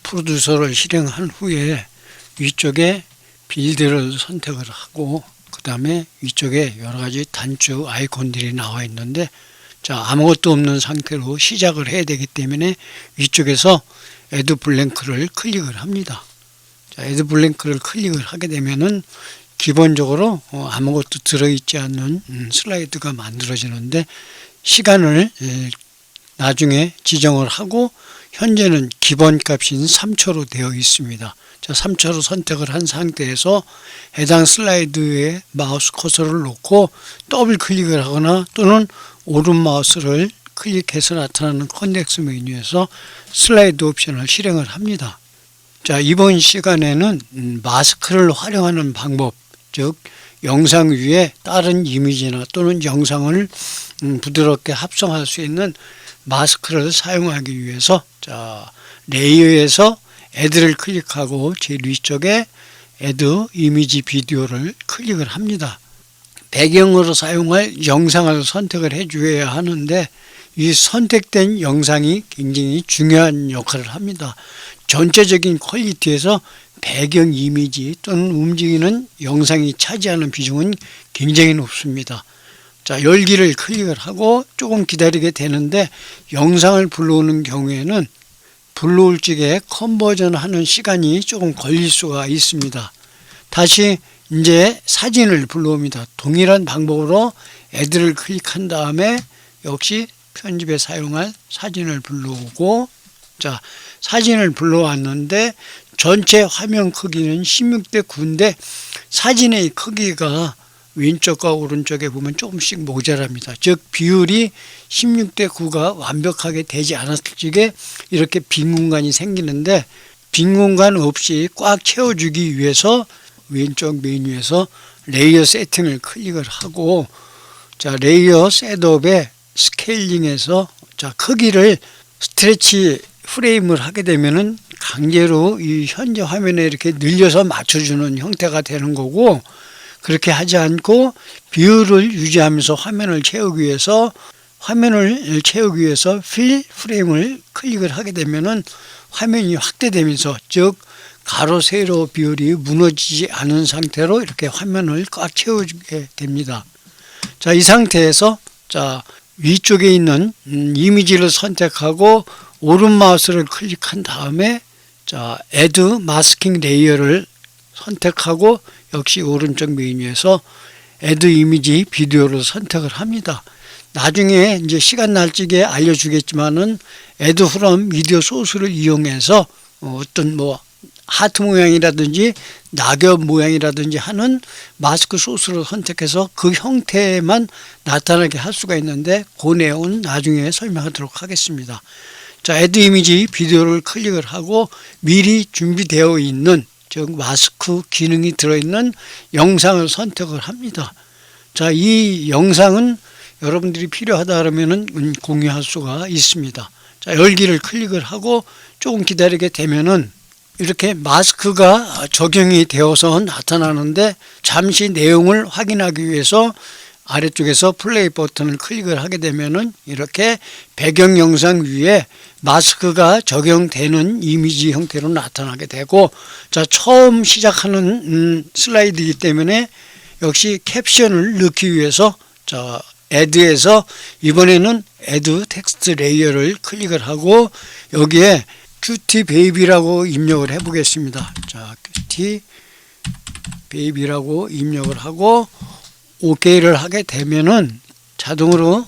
프로듀서를 실행한 후에 위쪽에 빌드를 선택을 하고 그 다음에 위쪽에 여러가지 단추 아이콘들이 나와 있는데, 자, 아무것도 없는 상태로 시작을 해야 되기 때문에 위쪽에서 애드 블랭크를 클릭을 합니다. 자, 애드 블랭크를 클릭을 하게 되면은 기본적으로 아무것도 들어있지 않는 슬라이드가 만들어지는데, 시간을 나중에 지정을 하고 현재는 기본값인 3초로 되어 있습니다. 자, 3초로 선택을 한 상태에서 해당 슬라이드에 마우스 커서를 놓고 더블 클릭을 하거나 또는 오른 마우스를 클릭해서 나타나는 컨텍스트 메뉴에서 슬라이드 옵션을 실행을 합니다. 자, 이번 시간에는 마스크를 활용하는 방법, 즉 영상 위에 다른 이미지나 또는 영상을 부드럽게 합성할 수 있는 마스크를 사용하기 위해서, 자, 레이어에서 애드를 클릭하고 제일 위쪽에 애드 이미지 비디오를 클릭을 합니다. 배경으로 사용할 영상을 선택을 해 주어야 하는데, 이 선택된 영상이 굉장히 중요한 역할을 합니다. 전체적인 퀄리티에서 배경 이미지 또는 움직이는 영상이 차지하는 비중은 굉장히 높습니다. 자, 열기를 클릭을 하고 조금 기다리게 되는데, 영상을 불러오는 경우에는 불러올 적에 컨버전 하는 시간이 조금 걸릴 수가 있습니다. 다시 이제 사진을 불러옵니다. 동일한 방법으로 애드를 클릭한 다음에 역시 편집에 사용할 사진을 불러오고, 자, 사진을 불러왔는데 전체 화면 크기는 16대 9인데 사진의 크기가 왼쪽과 오른쪽에 보면 조금씩 모자랍니다. 즉 비율이 16대 9가 완벽하게 되지 않았을 적에 이렇게 빈 공간이 생기는데, 빈 공간 없이 꽉 채워주기 위해서 왼쪽 메뉴에서 레이어 세팅을 클릭을 하고, 자, 레이어 셋업에 스케일링에서, 자, 크기를 스트레치 프레임을 하게 되면은 강제로 이 현재 화면에 이렇게 늘려서 맞춰주는 형태가 되는 거고, 그렇게 하지 않고 비율을 유지하면서 화면을 채우기 위해서 필 프레임을 클릭을 하게 되면은 화면이 확대되면서, 즉 가로 세로 비율이 무너지지 않은 상태로 이렇게 화면을 꽉 채워주게 됩니다. 자, 이 상태에서, 자, 위쪽에 있는 이미지를 선택하고 오른 마우스를 클릭한 다음에, 자, 애드 마스킹 레이어를 선택하고 역시 오른쪽 메뉴에서 애드 이미지 비디오를 선택을 합니다. 나중에 이제 시간 날 적에 알려주겠지만은 애드 프롬 미디어 소스를 이용해서 어떤 뭐 하트 모양이라든지 낙엽 모양이라든지 하는 마스크 소스를 선택해서 그 형태만 나타나게 할 수가 있는데, 그 내용은 나중에 설명하도록 하겠습니다. 자, 애드 이미지 비디오를 클릭을 하고 미리 준비되어 있는, 즉 마스크 기능이 들어있는 영상을 선택을 합니다. 자, 이 영상은 여러분들이 필요하다 그러면은 공유할 수가 있습니다. 자, 열기를 클릭을 하고 조금 기다리게 되면은 이렇게 마스크가 적용이 되어서 나타나는데, 잠시 내용을 확인하기 위해서 아래쪽에서 플레이 버튼을 클릭을 하게 되면은 이렇게 배경 영상 위에 마스크가 적용되는 이미지 형태로 나타나게 되고, 자, 처음 시작하는 슬라이드이기 때문에 역시 캡션을 넣기 위해서, 자, 애드에서 이번에는 애드 텍스트 레이어를 클릭을 하고 여기에 큐티 베이비라고 입력을 해 보겠습니다. 자, 큐티 베이비라고 입력을 하고 OK를 하게 되면은 자동으로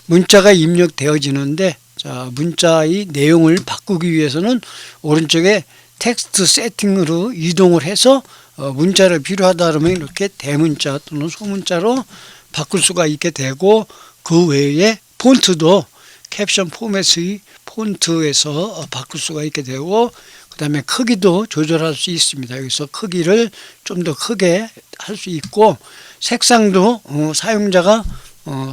문자가 입력되어지는데, 자, 문자의 내용을 바꾸기 위해서는 오른쪽에 텍스트 세팅으로 이동을 해서 문자를 필요하다 그러면 이렇게 대문자 또는 소문자로 바꿀 수가 있게 되고, 그 외에 폰트도 캡션 포맷의 폰트에서 바꿀 수가 있게 되고, 그 다음에 크기도 조절할 수 있습니다. 여기서 크기를 좀 더 크게 할 수 있고, 색상도 사용자가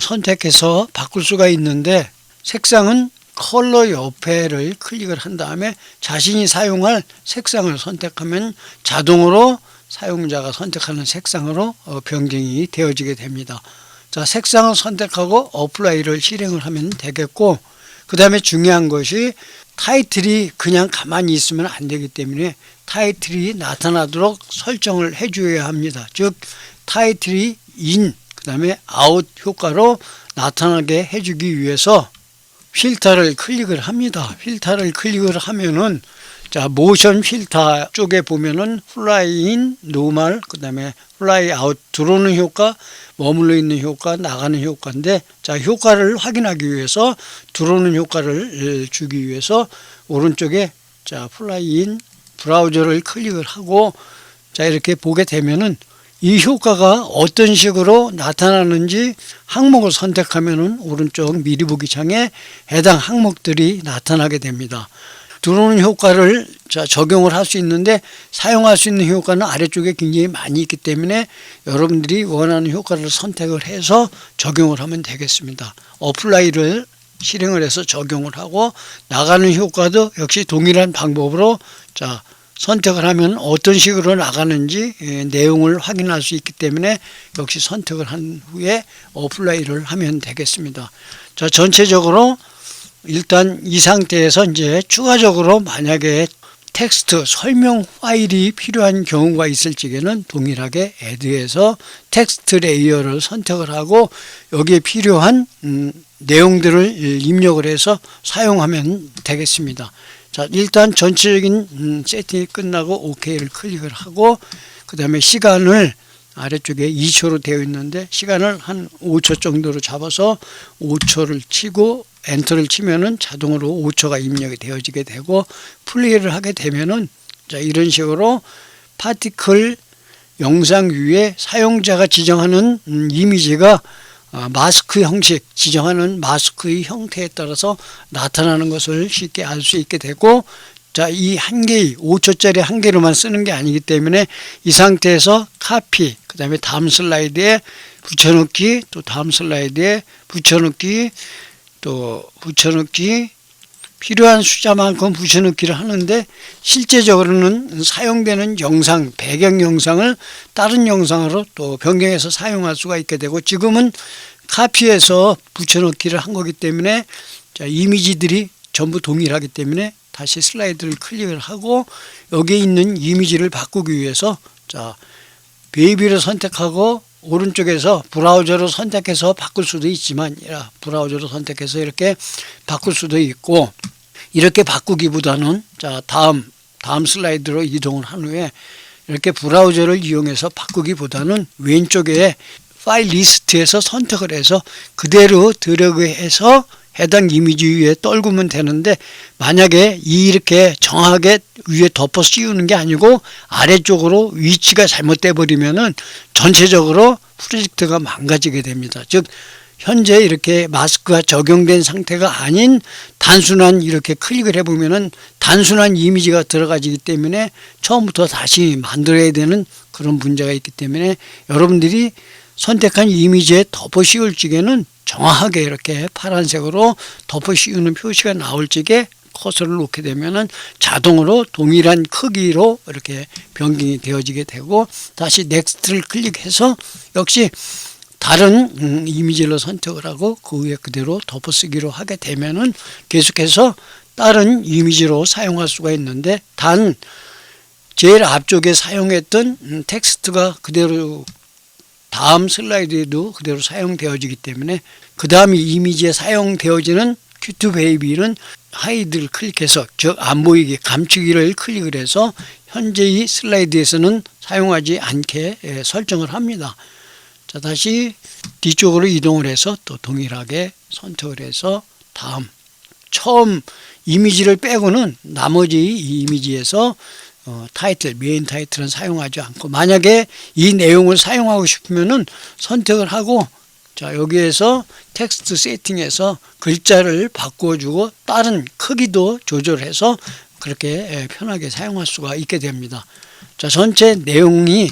선택해서 바꿀 수가 있는데, 색상은 컬러 옆에를 클릭을 한 다음에 자신이 사용할 색상을 선택하면 자동으로 사용자가 선택하는 색상으로 변경이 되어지게 됩니다. 자, 색상을 선택하고 어플라이를 실행을 하면 되겠고, 그 다음에 중요한 것이 타이틀이 그냥 가만히 있으면 안 되기 때문에 타이틀이 나타나도록 설정을 해줘야 합니다. 즉 타이틀이 인, 그 다음에 아웃 효과로 나타나게 해주기 위해서 필터를 클릭을 합니다. 필터를 클릭을 하면은 자, 모션 필터 쪽에 보면은 플라이 인, 노멀, 그 다음에 플라이 아웃, 들어오는 효과, 머물러 있는 효과, 나가는 효과인데, 자, 효과를 확인하기 위해서 들어오는 효과를 주기 위해서 오른쪽에 자, 플라이 인 브라우저를 클릭을 하고 자, 이렇게 보게 되면은 이 효과가 어떤 식으로 나타나는지 항목을 선택하면은 오른쪽 미리 보기 창에 해당 항목들이 나타나게 됩니다. 들어오는 효과를 적용을 할 수 있는데 사용할 수 있는 효과는 아래쪽에 굉장히 많이 있기 때문에 여러분들이 원하는 효과를 선택을 해서 적용을 하면 되겠습니다. 어플라이를 실행을 해서 적용을 하고 나가는 효과도 역시 동일한 방법으로 자, 선택을 하면 어떤 식으로 나가는지 내용을 확인할 수 있기 때문에 역시 선택을 한 후에 어플라이를 하면 되겠습니다. 자, 전체적으로 일단 이 상태에서 이제 추가적으로 만약에 텍스트 설명 파일이 필요한 경우가 있을 적에는 동일하게 애드에서 텍스트 레이어를 선택을 하고 여기에 필요한 내용들을 입력을 해서 사용하면 되겠습니다. 자, 일단 전체적인 세팅이 끝나고 OK를 클릭을 하고 그 다음에 시간을 아래쪽에 2초로 되어 있는데 시간을 한 5초 정도로 잡아서 5초를 치고 엔터를 치면은 자동으로 5초가 입력이 되어지게 되고 플레이를 하게 되면은 자, 이런 식으로 파티클 영상 위에 사용자가 지정하는 이미지가 마스크 형식, 지정하는 마스크의 형태에 따라서 나타나는 것을 쉽게 알 수 있게 되고 자, 이 한 개의 5초짜리 한 개로만 쓰는 게 아니기 때문에 이 상태에서 카피, 그 다음에 다음 슬라이드에 붙여넣기, 또 다음 슬라이드에 붙여넣기, 또 붙여넣기, 필요한 숫자만큼 붙여넣기를 하는데 실제적으로는 사용되는 영상, 배경 영상을 다른 영상으로 또 변경해서 사용할 수가 있게 되고 지금은 카피해서 붙여넣기를 한 거기 때문에 자, 이미지들이 전부 동일하기 때문에 다시 슬라이드를 클릭을 하고 여기에 있는 이미지를 바꾸기 위해서 자, 베이비를 선택하고 오른쪽에서 브라우저로 선택해서 바꿀 수도 있지만 브라우저로 선택해서 이렇게 바꿀 수도 있고 이렇게 바꾸기보다는 자, 다음 슬라이드로 이동을 한 후에 이렇게 브라우저를 이용해서 바꾸기보다는 왼쪽에 파일 리스트에서 선택을 해서 그대로 드래그해서 해당 이미지 위에 떨구면 되는데 만약에 이렇게 정확하게 위에 덮어 씌우는 게 아니고 아래쪽으로 위치가 잘못돼 버리면은 전체적으로 프로젝트가 망가지게 됩니다. 즉 현재 이렇게 마스크가 적용된 상태가 아닌 단순한 이렇게 클릭을 해보면은 단순한 이미지가 들어가지기 때문에 처음부터 다시 만들어야 되는 그런 문제가 있기 때문에 여러분들이 선택한 이미지에 덮어 씌울 적에는 정확하게 이렇게 파란색으로 덮어 씌우는 표시가 나올 적에 커서를 놓게 되면은 자동으로 동일한 크기로 이렇게 변경이 되어지게 되고 다시 넥스트를 클릭해서 역시 다른 이미지를 선택을 하고 그 위에 그대로 덮어쓰기로 하게 되면은 계속해서 다른 이미지로 사용할 수가 있는데 단 제일 앞쪽에 사용했던 텍스트가 그대로 다음 슬라이드에도 그대로 사용되어지기 때문에 그 다음 이미지에 사용되어지는 큐트 베이비는 하이드를 클릭해서 즉 안 보이게 감추기를 클릭을 해서 현재의 슬라이드에서는 사용하지 않게 설정을 합니다. 자, 다시 뒤쪽으로 이동을 해서 또 동일하게 선택을 해서 다음 처음 이미지를 빼고는 나머지 이 이미지에서 타이틀, 메인 타이틀은 사용하지 않고 만약에 이 내용을 사용하고 싶으면은 선택을 하고 자, 여기에서 텍스트 세팅에서 글자를 바꿔주고 다른 크기도 조절해서 그렇게 편하게 사용할 수가 있게 됩니다. 자, 전체 내용이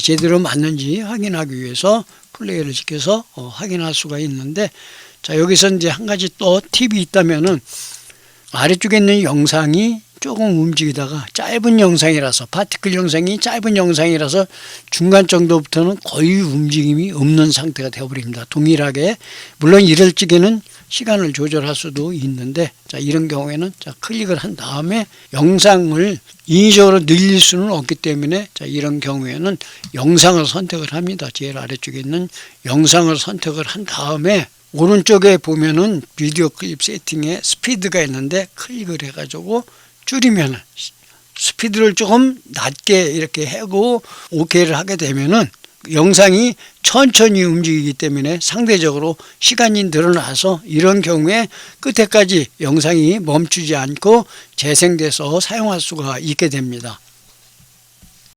제대로 맞는지 확인하기 위해서 플레이를 시켜서 확인할 수가 있는데 자, 여기서 이제 한 가지 또 팁이 있다면은 아래쪽에 있는 영상이 조금 움직이다가 짧은 영상이라서 파티클 영상이 짧은 영상이라서 중간 정도부터는 거의 움직임이 없는 상태가 되어버립니다. 동일하게 물론 이럴 적에는 시간을 조절할 수도 있는데, 자, 이런 경우에는 자, 클릭을 한 다음에 영상을 인위적으로 늘릴 수는 없기 때문에, 자, 이런 경우에는 영상을 선택을 합니다. 제일 아래쪽에 있는 영상을 선택을 한 다음에 오른쪽에 보면은 비디오 클립 세팅에 스피드가 있는데 클릭을 해가지고 줄이면 스피드를 조금 낮게 이렇게 하고 OK를 하게 되면은 영상이 천천히 움직이기 때문에 상대적으로 시간이 늘어나서 이런 경우에 끝에까지 영상이 멈추지 않고 재생돼서 사용할 수가 있게 됩니다.